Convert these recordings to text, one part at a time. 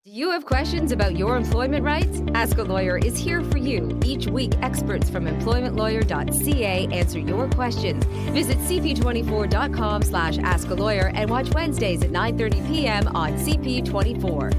Do you have questions about your employment rights? Ask a Lawyer is here for you. Each week, experts from EmploymentLawyer.ca answer your questions. Visit cp24.com/askalawyer and watch Wednesdays at 9:30 p.m. on CP24.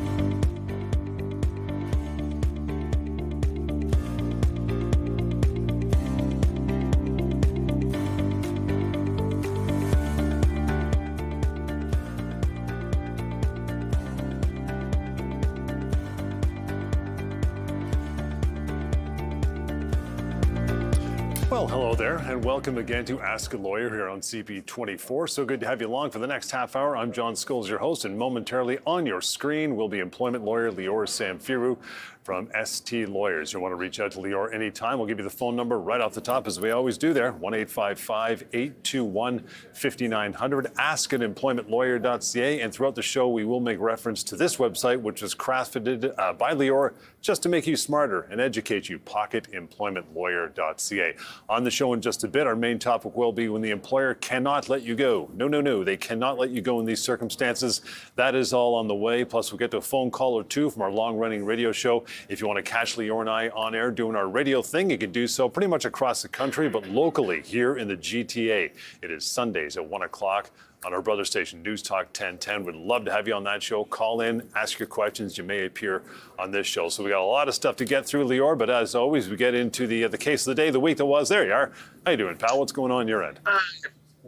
Well, hello there, and welcome again to Ask a Lawyer here on CP24. So good to have you along for the next half hour. I'm John Scholes, your host, and momentarily on your screen will be employment lawyer Lior Samfiru from ST Lawyers. You'll want to reach out to Lior anytime. We'll give you the phone number right off the top, as we always do there, 1-855-821-5900. Ask at EmploymentLawyer.ca. And throughout the show, we will make reference to this website, which was crafted by Lior just to make you smarter and educate you. PocketEmploymentLawyer.ca. On the show in just a bit, our main topic will be when the employer cannot let you go. No. They cannot let you go in these circumstances. That is all on the way. Plus, we'll get to a phone call or two from our long-running radio show. If you want to catch Lior and I on air doing our radio thing, you can do so pretty much across the country, but locally here in the GTA. It is Sundays at 1 o'clock on our brother station, News Talk 1010. We'd love to have you on that show. Call in, ask your questions. You may appear on this show. So we got a lot of stuff to get through, Lior, but as always, we get into the case of the day, the week that was. There you are. How you doing, pal? What's going on your end?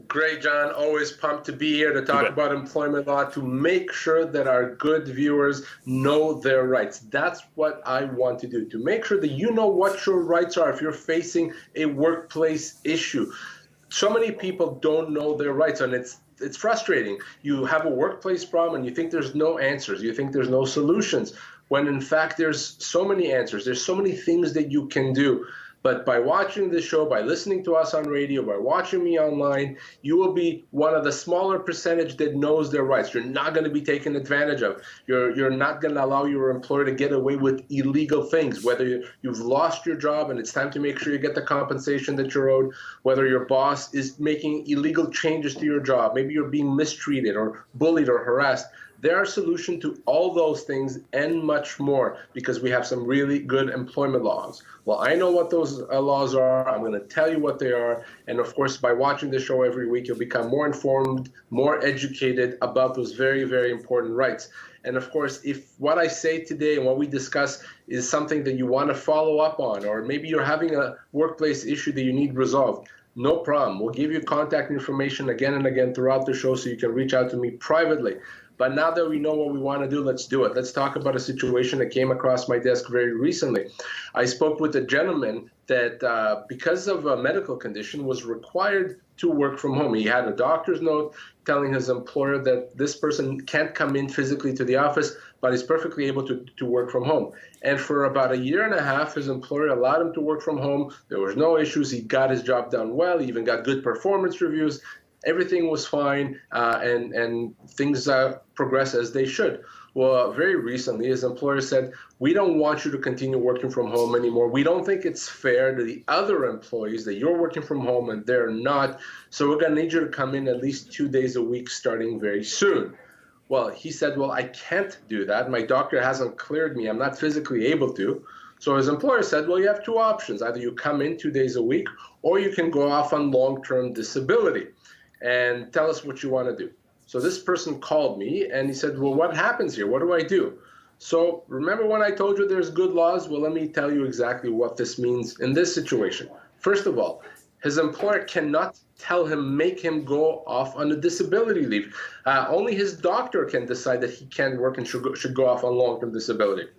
Great, John. Always pumped to be here to talk about employment law, to make sure that our good viewers know their rights. That's what I want to do, to make sure that you know what your rights are if you're facing a workplace issue. So many people don't know their rights, and it's frustrating. You have a workplace problem and you think there's no answers. You think there's no solutions, when in fact there's so many answers. There's so many things that you can do. But by watching this show, by listening to us on radio, by watching me online, you will be one of the smaller percentage that knows their rights. You're not going to be taken advantage of. You're not going to allow your employer to get away with illegal things, whether you've lost your job and it's time to make sure you get the compensation that you're owed, whether your boss is making illegal changes to your job, maybe you're being mistreated or bullied or harassed. There are solutions to all those things and much more, because we have some really good employment laws. Well, I know what those laws are. I'm going to tell you what they are. And of course, by watching the show every week, you'll become more informed, more educated about those very, very important rights. And of course, if what I say today and what we discuss is something that you want to follow up on, or maybe you're having a workplace issue that you need resolved, no problem. We'll give you contact information again and again throughout the show so you can reach out to me privately. But now that we know what we want to do, let's do it. Let's talk about a situation that came across my desk very recently. I spoke with a gentleman that, because of a medical condition, was required to work from home. He had a doctor's note telling his employer that this person can't come in physically to the office, but is perfectly able to work from home. And for about a year and a half, his employer allowed him to work from home. There was no issues. He got his job done well. He even got good performance reviews. Everything was fine, and things progress as they should. Well, very recently, his employer said, we don't want you to continue working from home anymore. We don't think it's fair to the other employees that you're working from home and they're not. So we're going to need you to come in at least 2 days a week starting very soon. Well, he said, well, I can't do that. My doctor hasn't cleared me. I'm not physically able to. So his employer said, well, you have two options. Either you come in 2 days a week, or you can go off on long-term disability. And tell us what you want to do. So this person called me and he said, well, what happens here? What do I do? So remember when I told you there's good laws? Well, let me tell you exactly what this means in this situation. First of all, his employer cannot make him go off on a disability leave. Only his doctor can decide that he can't work and should go off on long-term disability.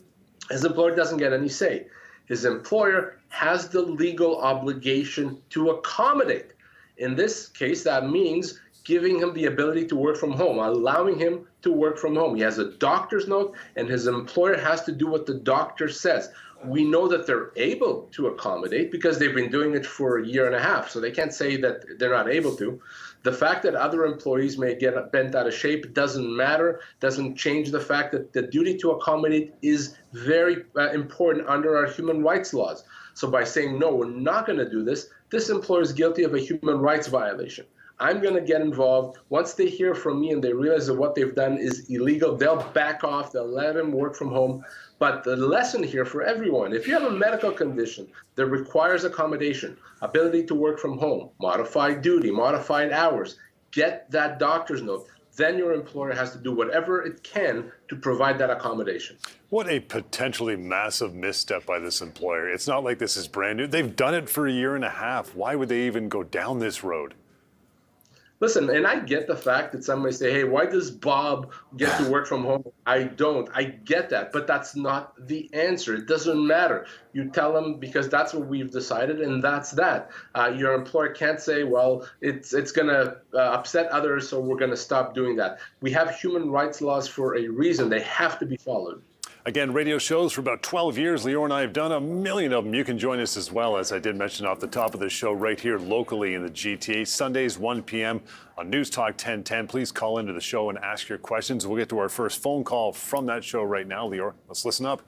His employer doesn't get any say. His employer has the legal obligation to accommodate. In this case, that means giving him the ability to work from home, allowing him to work from home. He has a doctor's note, and his employer has to do what the doctor says. We know that they're able to accommodate because they've been doing it for a year and a half, so they can't say that they're not able to. The fact that other employees may get bent out of shape doesn't matter, doesn't change the fact that the duty to accommodate is very important under our human rights laws. So by saying, no, we're not going to do this, this employer is guilty of a human rights violation. I'm going to get involved. Once they hear from me and they realize that what they've done is illegal, they'll back off, they'll let him work from home. But the lesson here for everyone, if you have a medical condition that requires accommodation, ability to work from home, modified duty, modified hours, get that doctor's note. Then your employer has to do whatever it can to provide that accommodation. What a potentially massive misstep by this employer. It's not like this is brand new. They've done it for a year and a half. Why would they even go down this road? Listen, and I get the fact that somebody say, hey, why does Bob get to work from home? I don't. I get that, but that's not the answer. It doesn't matter. You tell them because that's what we've decided, and that's that. Your employer can't say, well, it's going to upset others, so we're going to stop doing that. We have human rights laws for a reason. They have to be followed. Again, radio shows for about 12 years. Lior and I have done a million of them. You can join us as well, as I did mention off the top of the show, right here locally in the GTA. Sundays, 1 p.m. on News Talk 1010. Please call into the show and ask your questions. We'll get to our first phone call from that show right now. Lior, let's listen up.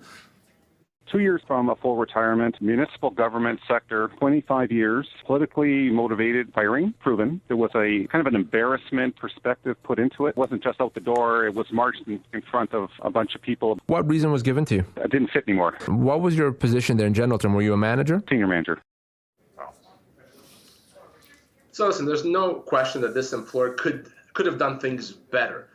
2 years from a full retirement, municipal government sector, 25 years, politically motivated firing, proven. There was a kind of an embarrassment perspective put into it. It wasn't just out the door. It was marched in front of a bunch of people. What reason was given to you? It didn't fit anymore. What was your position there in general term? Were you a manager? Senior manager. So listen, there's no question that this employer could have done things better.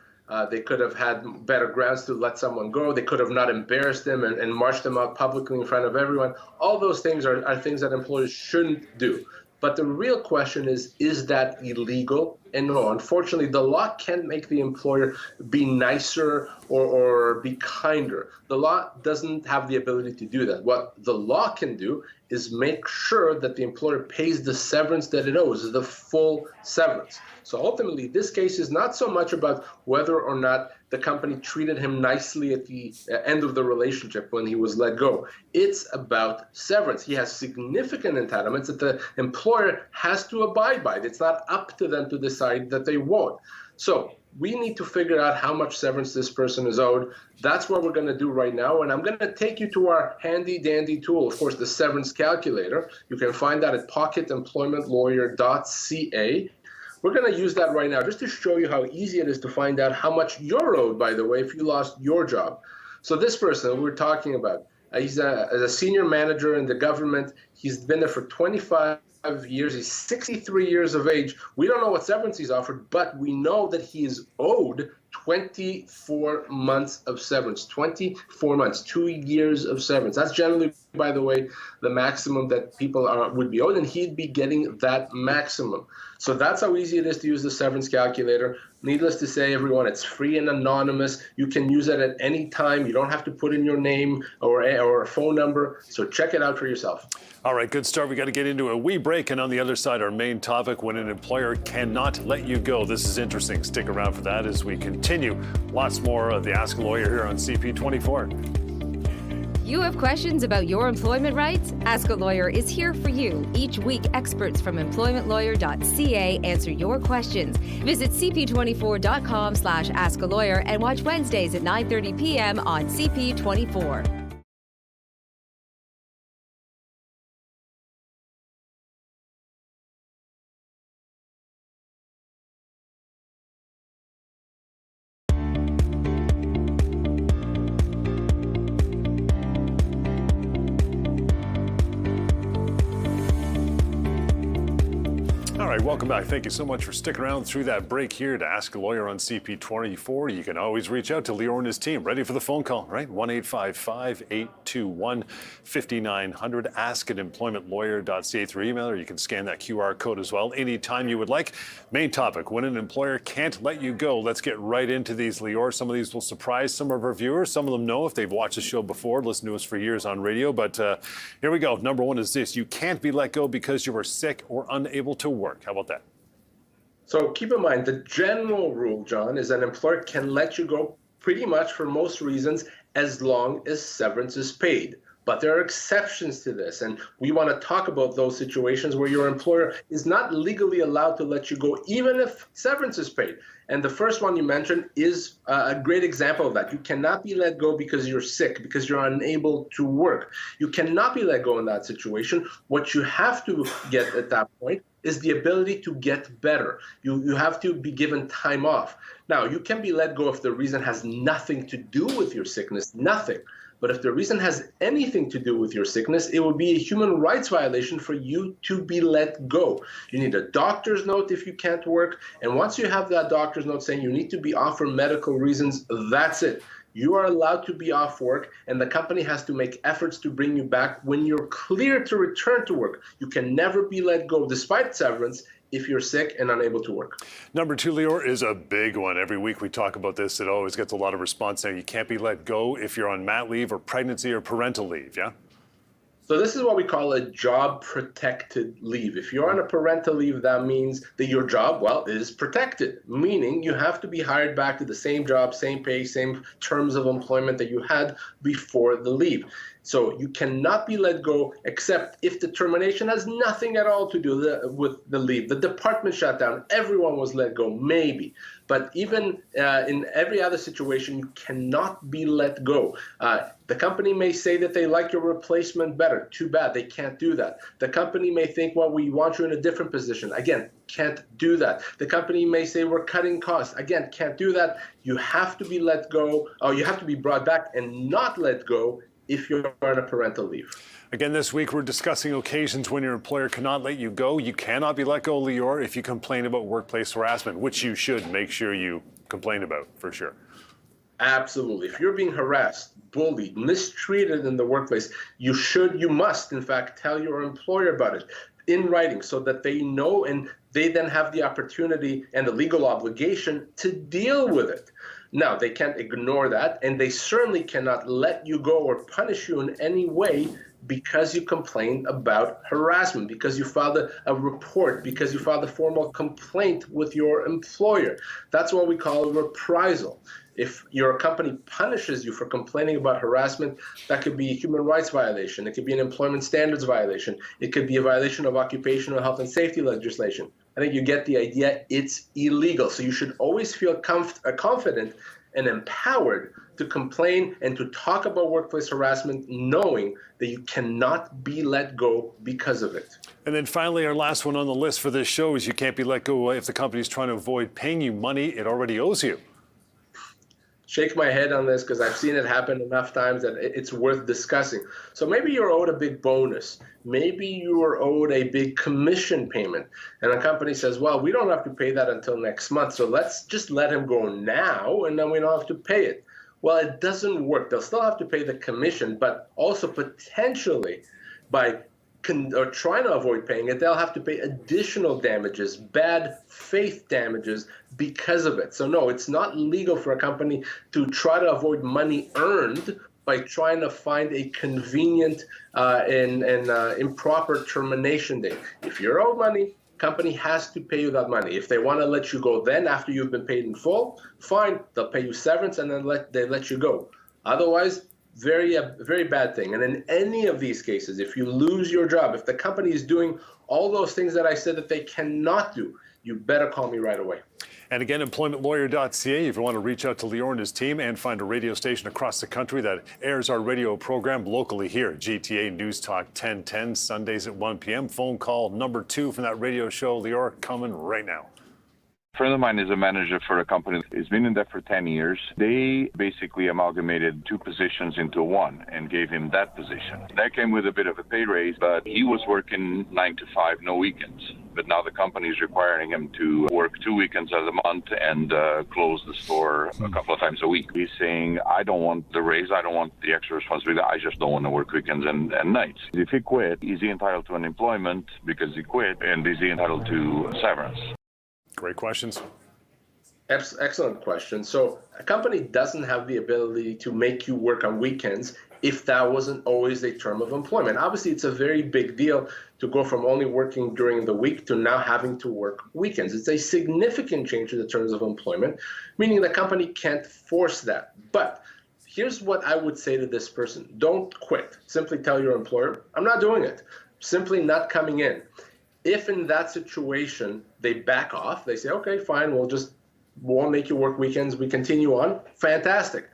They could have had better grounds to let someone go. They could have not embarrassed them and marched them out publicly in front of everyone. All those things are things that employers shouldn't do. But the real question is that illegal? And no, unfortunately, the law can't make the employer be nicer or be kinder. The law doesn't have the ability to do that. What the law can do is make sure that the employer pays the severance that it owes, the full severance. So ultimately, this case is not so much about whether or not the company treated him nicely at the end of the relationship when he was let go. It's about severance. He has significant entitlements that the employer has to abide by. It's not up to them to decide that they won't. So we need to figure out how much severance this person is owed. That's what we're going to do right now. And I'm going to take you to our handy dandy tool, of course, the severance calculator. You can find that at EmploymentLawyer.ca. We're going to use that right now just to show you how easy it is to find out how much you're owed, by the way, if you lost your job. So this person we're talking about, he's a senior manager in the government. He's been there for 25 years. He's 63 years of age. We don't know what severance he's offered, but we know that he is owed 24 months of severance. 24 months, 2 years of severance. That's generally, by the way, the maximum that people would be owed, and he'd be getting that maximum. So that's how easy it is to use the severance calculator. Needless to say, everyone, it's free and anonymous. You can use it at any time. You don't have to put in your name or a phone number. So check it out for yourself. All right, good start. We got to get into a wee break. And on the other side, our main topic, when an employer cannot let you go. This is interesting. Stick around for that as we continue. Lots more of the Ask a Lawyer here on CP24. You have questions about your employment rights? Ask a Lawyer is here for you. Each week, experts from EmploymentLawyer.ca answer your questions. Visit cp24.com/askalawyer and watch Wednesdays at 9:30 p.m. on CP24. All right, welcome back. Thank you so much for sticking around through that break here to Ask a Lawyer on CP24. You can always reach out to Lior and his team. Ready for the phone call, right? 1-855-821-5900. Ask at EmploymentLawyer.ca through email, or you can scan that QR code as well anytime you would like. Main topic, when an employer can't let you go. Let's get right into these, Lior. Some of these will surprise some of our viewers. Some of them know if they've watched the show before, listened to us for years on radio. But here we go. Number one is this. You can't be let go because you are sick or unable to work. How about that? So keep in mind, the general rule, John, is an employer can let you go pretty much for most reasons as long as severance is paid. But there are exceptions to this, and we want to talk about those situations where your employer is not legally allowed to let you go, even if severance is paid. And the first one you mentioned is a great example of that. You cannot be let go because you're sick, because you're unable to work. You cannot be let go in that situation. What you have to get at that point is the ability to get better. You have to be given time off. Now, you can be let go if the reason has nothing to do with your sickness, nothing. But if the reason has anything to do with your sickness, it would be a human rights violation for you to be let go. You need a doctor's note if you can't work. And once you have that doctor's note saying you need to be off for medical reasons, that's it. You are allowed to be off work, and the company has to make efforts to bring you back when you're clear to return to work. You can never be let go, despite severance, if you're sick and unable to work. Number 2, Lior, is a big one. Every week we talk about this. It always gets a lot of response now. You can't be let go if you're on mat leave or pregnancy or parental leave, yeah? So this is what we call a job-protected leave. If you're on a parental leave, that means that your job, well, is protected, meaning you have to be hired back to the same job, same pay, same terms of employment that you had before the leave. So you cannot be let go except if the termination has nothing at all to do with the leave. The department shut down, everyone was let go, maybe. But even in every other situation, you cannot be let go. The company may say that they like your replacement better. Too bad, they can't do that. The company may think, well, we want you in a different position. Again, can't do that. The company may say we're cutting costs. Again, can't do that. You have to be let go, or you have to be brought back and not let go if you're on a parental leave. Again, this week we're discussing occasions when your employer cannot let you go. You cannot be let go, Lior, if you complain about workplace harassment, which you should make sure you complain about, for sure. Absolutely. If you're being harassed, bullied, mistreated in the workplace, you must, in fact, tell your employer about it in writing so that they know, and they then have the opportunity and the legal obligation to deal with it. Now, they can't ignore that, and they certainly cannot let you go or punish you in any way because you complained about harassment, because you filed a report, because you filed a formal complaint with your employer. That's what we call a reprisal. If your company punishes you for complaining about harassment, that could be a human rights violation. It could be an employment standards violation. It could be a violation of occupational health and safety legislation. I think you get the idea. It's illegal. So you should always feel confident and empowered to complain and to talk about workplace harassment, knowing that you cannot be let go because of it. And then finally, our last one on the list for this show is you can't be let go if the company is trying to avoid paying you money it already owes you. Shake my head on this because I've seen it happen enough times that it's worth discussing. So maybe you're owed a big bonus. Maybe you are owed a big commission payment. And a company says, well, we don't have to pay that until next month, so let's just let him go now, and then we don't have to pay it. Well, it doesn't work. They'll still have to pay the commission, but also potentially by or trying to avoid paying it, they'll have to pay additional damages, bad faith damages because of it. So no, it's not legal for a company to try to avoid money earned by trying to find a convenient and improper termination date. If you're owed money, company has to pay you that money. If they want to let you go then after you've been paid in full, fine, they'll pay you severance and then they let you go. Otherwise, very bad thing. And in any of these cases, if you lose your job, if the company is doing all those things that I said that they cannot do, you better call me right away. And again, EmploymentLawyer.ca if you want to reach out to Lior and his team and find a radio station across the country that airs our radio program locally here at GTA News Talk 1010, Sundays at 1 p.m. Phone call number 2 from that radio show, Lior, coming right now. A friend of mine is a manager for a company. He's been in there for 10 years. They basically amalgamated 2 positions into one and gave him that position. That came with a bit of a pay raise, but he was working 9 to 5, no weekends. But now the company is requiring him to work 2 weekends out of the month and close the store a couple of times a week. He's saying, I don't want the raise, I don't want the extra responsibility, I just don't want to work weekends and nights. If he quit, is he entitled to unemployment because he quit, and is he entitled to severance? Great questions. Excellent question. So a company doesn't have the ability to make you work on weekends if that wasn't always a term of employment. Obviously, it's a very big deal to go from only working during the week to now having to work weekends. It's a significant change to the terms of employment, meaning the company can't force that. But here's what I would say to this person. Don't quit. Simply tell your employer, I'm not doing it. Simply not coming in. If in that situation they back off, they say, okay, fine, won't make you work weekends, we continue on, fantastic.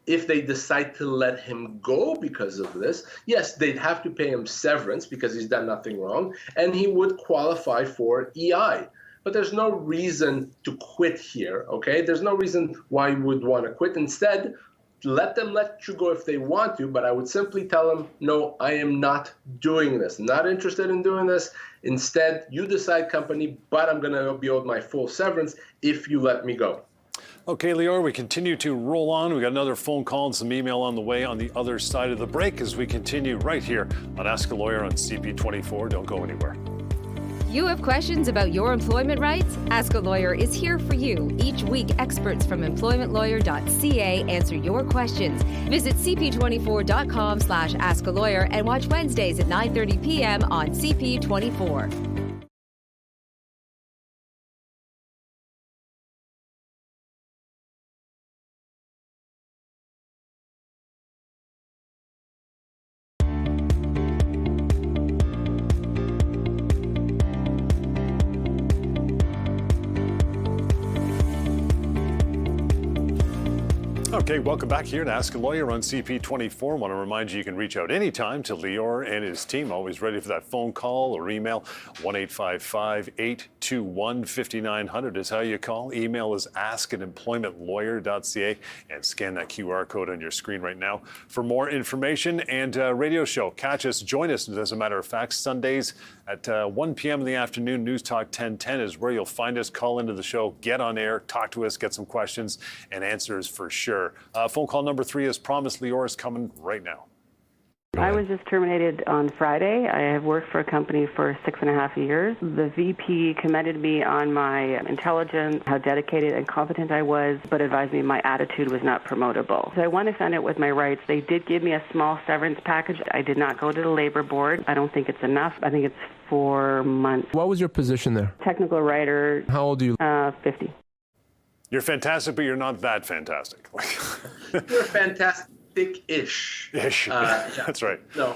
If they decide to let him go because of this, yes, they'd have to pay him severance because he's done nothing wrong, and he would qualify for EI. But there's no reason to quit here, okay? There's no reason why you would want to quit. Instead, let them let you go if they want to, but I would simply tell them, no, I am not doing this, not interested in doing this. Instead, you decide, company, but I'm going to be owed my full severance if you let me go. Okay, Lior, we continue to roll on. We got another phone call and some email on the way on the other side of the break as we continue right here on Ask a Lawyer on CP24. Don't go anywhere. You have questions about your employment rights? Ask a Lawyer is here for you. Each week, experts from EmploymentLawyer.ca answer your questions. Visit cp24.com/askalawyer and watch Wednesdays at 9:30 p.m. on CP24. Okay, welcome back here to Ask a Lawyer on CP24. I want to remind you can reach out anytime to Lior and his team. Always ready for that phone call or email. 1-855-821-5900 is how you call. Email is ask@employmentlawyer.ca and scan that QR code on your screen right now for more information and radio show. Catch us, join us, as a matter of fact, Sundays at 1 p.m. in the afternoon. News Talk 1010 is where you'll find us. Call into the show, get on air, talk to us, get some questions and answers for sure. Phone call number 3, as promised, Lior, is coming right now. I was just terminated on Friday. I have worked for a company for 6.5 years. The VP commended me on my intelligence, how dedicated and competent I was, but advised me my attitude was not promotable. So I want to find out with my rights. They did give me a small severance package. I did not go to the labor board. I don't think it's enough. I think it's 4 months. What was your position there? Technical writer. How old are you? 50. You're fantastic, but you're not that fantastic. You're fantastic-ish. Ish. That's right. No,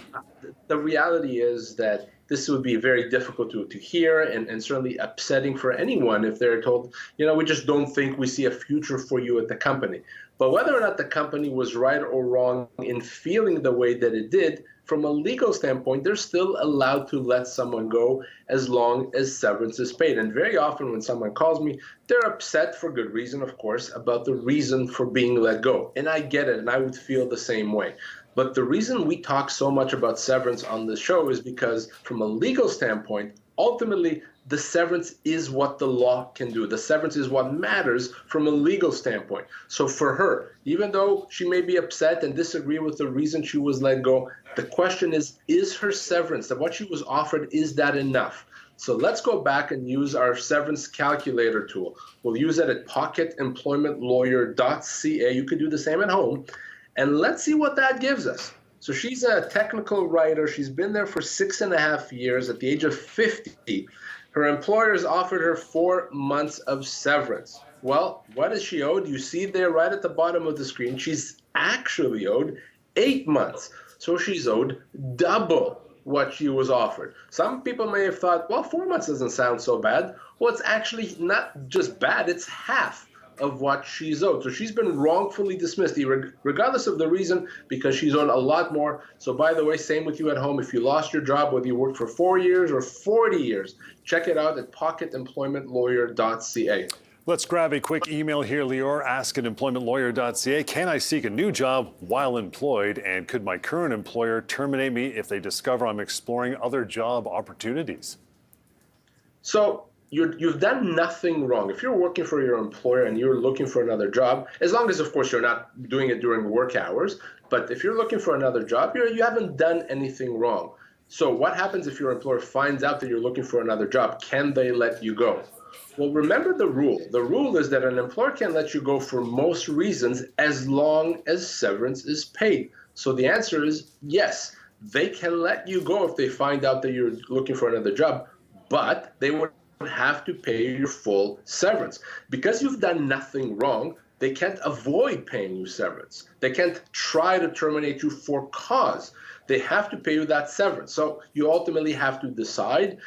the reality is that this would be very difficult to hear and certainly upsetting for anyone if they're told, we just don't think we see a future for you at the company. But whether or not the company was right or wrong in feeling the way that it did, from a legal standpoint, they're still allowed to let someone go as long as severance is paid. And very often when someone calls me, they're upset for good reason, of course, about the reason for being let go. And I get it, and I would feel the same way. But the reason we talk so much about severance on this show is because from a legal standpoint, ultimately, the severance is what the law can do. The severance is what matters from a legal standpoint. So for her, even though she may be upset and disagree with the reason she was let go, the question is her severance, that what she was offered, is that enough? So let's go back and use our severance calculator tool. We'll use it at pocketemploymentlawyer.ca. You could do the same at home. And let's see what that gives us. So she's a technical writer. She's been there for 6.5 years. At the age of 50, her employers offered her 4 months of severance. Well, what is she owed? You see there right at the bottom of the screen, she's actually owed 8 months. So she's owed double what she was offered. Some people may have thought, well, 4 months doesn't sound so bad. Well, it's actually not just bad, it's half of what she's owed. So she's been wrongfully dismissed, regardless of the reason, because she's owed a lot more. So by the way, same with you at home. If you lost your job, whether you worked for 4 years or 40 years, check it out at pocketemploymentlawyer.ca. Let's grab a quick email here, Lior. Ask@employmentlawyer.ca. Can I seek a new job while employed? And could my current employer terminate me if they discover I'm exploring other job opportunities? So you've done nothing wrong. If you're working for your employer and you're looking for another job, as long as, of course, you're not doing it during work hours, but if you're looking for another job, you haven't done anything wrong. So what happens if your employer finds out that you're looking for another job? Can they let you go? Well, remember the rule. The rule is that an employer can let you go for most reasons as long as severance is paid. So the answer is yes. They can let you go if they find out that you're looking for another job, but they would have to pay your full severance. Because you've done nothing wrong, they can't avoid paying you severance. They can't try to terminate you for cause. They have to pay you that severance. So you ultimately have to decide,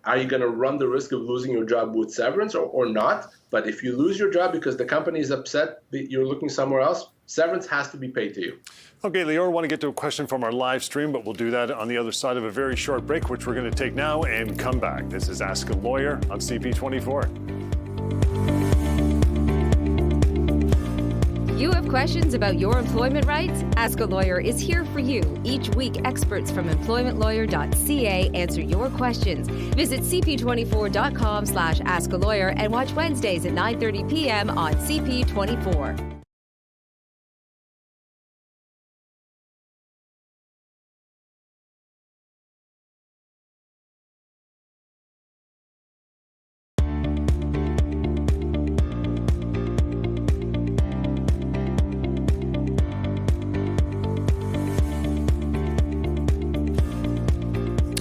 are you going to run the risk of losing your job with severance or not? But if you lose your job because the company is upset that you're looking somewhere else, Severance has to be paid to you. Okay, Lior, I want to get to a question from our live stream, but we'll do that on the other side of a very short break, which we're going to take now and come back. This is Ask a Lawyer on CP24. You have questions about your employment rights? Ask a Lawyer is here for you. Each week, experts from EmploymentLawyer.ca answer your questions. Visit cp24.com/askalawyer and watch Wednesdays at 9:30 p.m. on CP24.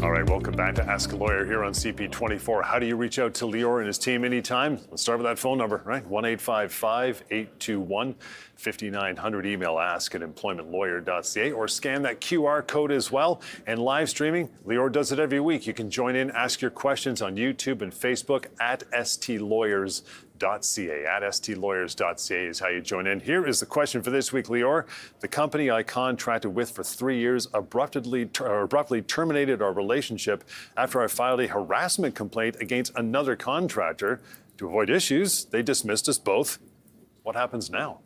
All right, welcome back to Ask a Lawyer here on CP24. How do you reach out to Lior and his team anytime? Let's start with that phone number, right? 1-855-821-5900. Email ask@employmentlawyer.ca or scan that QR code as well. And live streaming, Lior does it every week. You can join in, ask your questions on YouTube and Facebook at STLawyers.ca. At STLawyers.ca is how you join in. Here is the question for this week, Lior. The company I contracted with for 3 years abruptly terminated our relationship after I filed a harassment complaint against another contractor. To avoid issues, they dismissed us both. What happens now?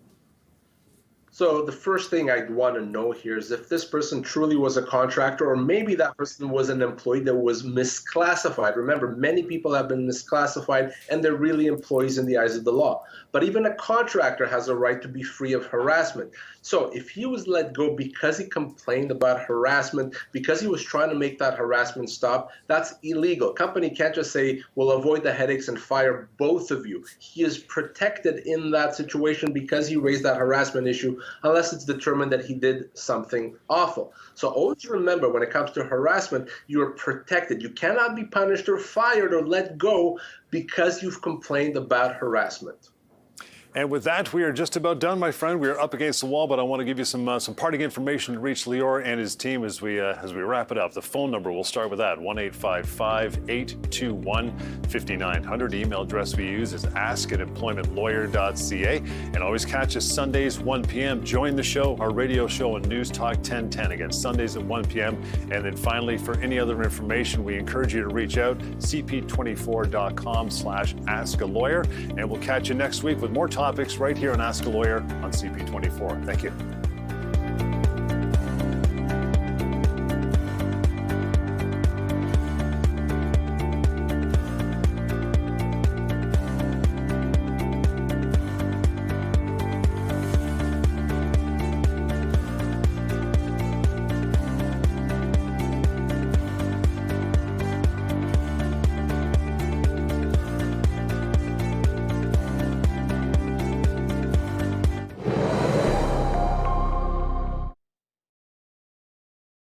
So the first thing I'd want to know here is if this person truly was a contractor, or maybe that person was an employee that was misclassified. Remember, many people have been misclassified and they're really employees in the eyes of the law. But even a contractor has a right to be free of harassment. So if he was let go because he complained about harassment, because he was trying to make that harassment stop, that's illegal. Company can't just say, we'll avoid the headaches and fire both of you. He is protected in that situation because he raised that harassment issue, unless it's determined that he did something awful. So always remember, when it comes to harassment, you are protected. You cannot be punished or fired or let go because you've complained about harassment. And with that, we are just about done, my friend. We are up against the wall, but I want to give you some parting information to reach Lior and his team as we wrap it up. The phone number, we'll start with that, 1-855-821-5900. Email address we use is ask@employmentlawyer.ca. And always catch us Sundays, 1 p.m. Join the show, our radio show on News Talk 1010. Again, Sundays at 1 p.m. And then finally, for any other information, we encourage you to reach out, cp24.com/askalawyer. And we'll catch you next week with more topics right here on Ask a Lawyer on CP24. Thank you.